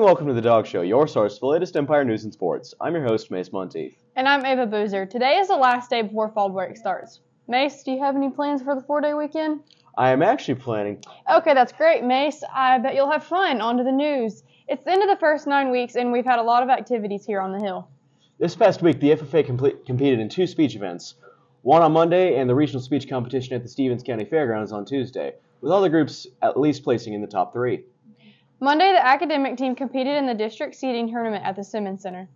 and welcome to the Dog Show, your source for the latest Empire news and sports. I'm your host, Mace Monteith. And I'm Ava Boozer. Today is the last day before fall break starts. Mace, do you have any plans for the 4-day weekend? I am actually planning... Okay, that's great, Mace. I bet you'll have fun. On to the news. It's the end of the first 9 weeks, and we've had a lot of activities here on the Hill. This past week, the FFA competed in 2 speech events, one on Monday and the regional speech competition at the Stevens County Fairgrounds on Tuesday, with all the groups at least placing in the top 3. Monday, the academic team competed in the district seeding tournament at the Simmons Center.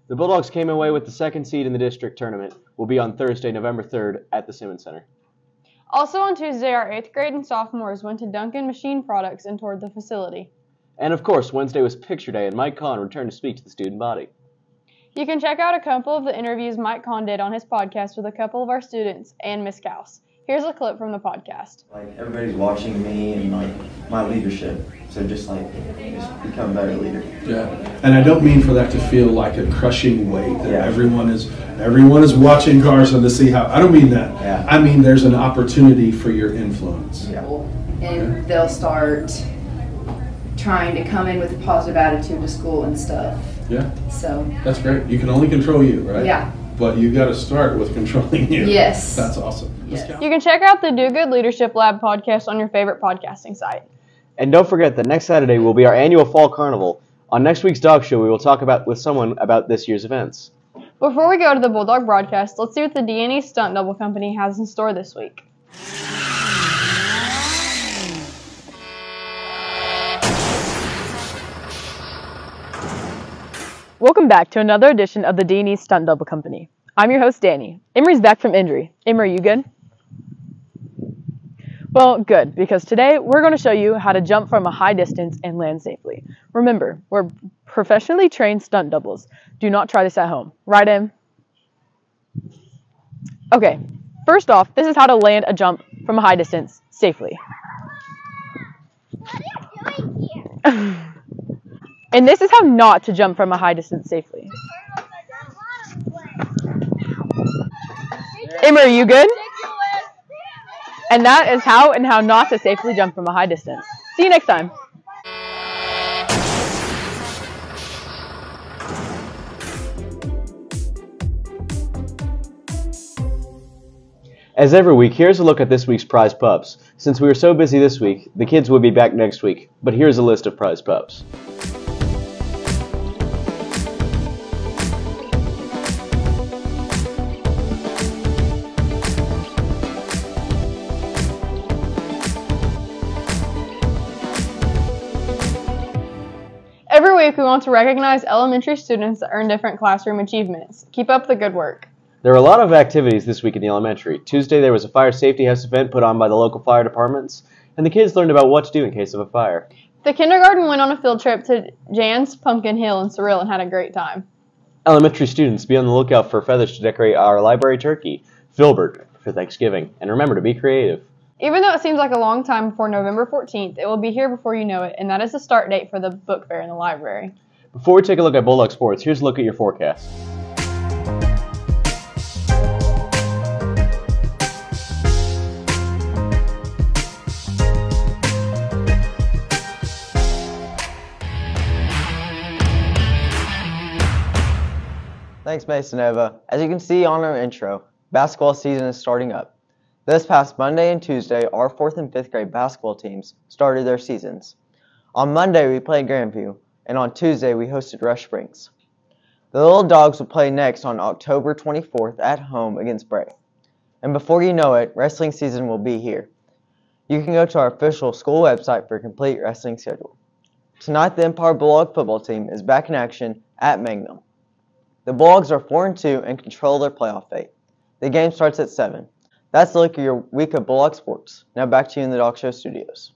The Bulldogs came away with the 2nd seed in the district tournament. Will be on Thursday, November 3rd at the Simmons Center. Also on Tuesday, our 8th grade and sophomores went to Duncan Machine Products and toured the facility. And of course, Wednesday was Picture Day, and Mike Kahn returned to speak to the student body. You can check out a couple of the interviews Mike Kahn did on his podcast with a couple of our students and Miss Kaus. Here's a clip from the podcast. Everybody's watching me and my leadership, so just become a better leader. Yeah, and I don't mean for that to feel like a crushing weight that everyone is watching Carson to see how. I don't mean that. Yeah. I mean there's an opportunity for your influence. Yeah. And they'll start trying to come in with a positive attitude to school and stuff. Yeah. So that's great. You can only control you, right? Yeah. But you got to start with controlling you. Yes. That's awesome. Yes. You can check out the Do Good Leadership Lab podcast on your favorite podcasting site. And don't forget that next Saturday will be our annual Fall Carnival. On next week's Dog Show, we will talk with someone about this year's events. Before we go to the Bulldog broadcast, let's see what the D&E Stunt Double Company has in store this week. Welcome back to another edition of the D&E Stunt Double Company. I'm your host, Danny. Emery's back from injury. Emery, you good? Well, good, because today we're going to show you how to jump from a high distance and land safely. Remember, we're professionally trained stunt doubles. Do not try this at home. Right, Em? Okay, first off, this is how to land a jump from a high distance safely. What are you doing here? And this is how not to jump from a high distance safely. Emery, you good? And that is how and how not to safely jump from a high distance. See you next time. As every week, here's a look at this week's prize pups. Since we were so busy this week, the kids will be back next week, but here's a list of prize pups. Every week we want to recognize elementary students that earn different classroom achievements. Keep up the good work. There were a lot of activities this week in the elementary. Tuesday there was a fire safety house event put on by the local fire departments, and the kids learned about what to do in case of a fire. The kindergarten went on a field trip to Jan's Pumpkin Hill in Surreal and had a great time. Elementary students, be on the lookout for feathers to decorate our library turkey, Filbert, for Thanksgiving, and remember to be creative. Even though it seems like a long time before November 14th, it will be here before you know it, and that is the start date for the book fair in the library. Before we take a look at Bulldog sports, here's a look at your forecast. Thanks, Masonova. As you can see on our intro, basketball season is starting up. This past Monday and Tuesday, our 4th and 5th grade basketball teams started their seasons. On Monday, we played Grandview, and on Tuesday, we hosted Rush Springs. The Little Dogs will play next on October 24th at home against Bray. And before you know it, wrestling season will be here. You can go to our official school website for a complete wrestling schedule. Tonight, the Empire Bulldog football team is back in action at Mangum. The Bulldogs are 4-2 and control their playoff fate. The game starts at 7. That's the look at your week of Bulldog sports. Now back to you in the Dog Show studios.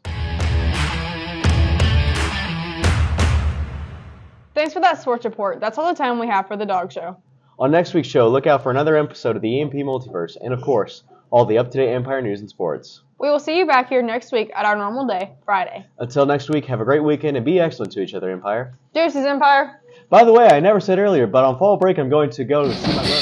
Thanks for that sports report. That's all the time we have for the Dog Show. On next week's show, look out for another episode of the EMP Multiverse, and of course, all the up-to-date Empire news and sports. We will see you back here next week at our normal day, Friday. Until next week, have a great weekend and be excellent to each other, Empire. Deuces, Empire. By the way, I never said earlier, but on fall break I'm going to go to see my brother.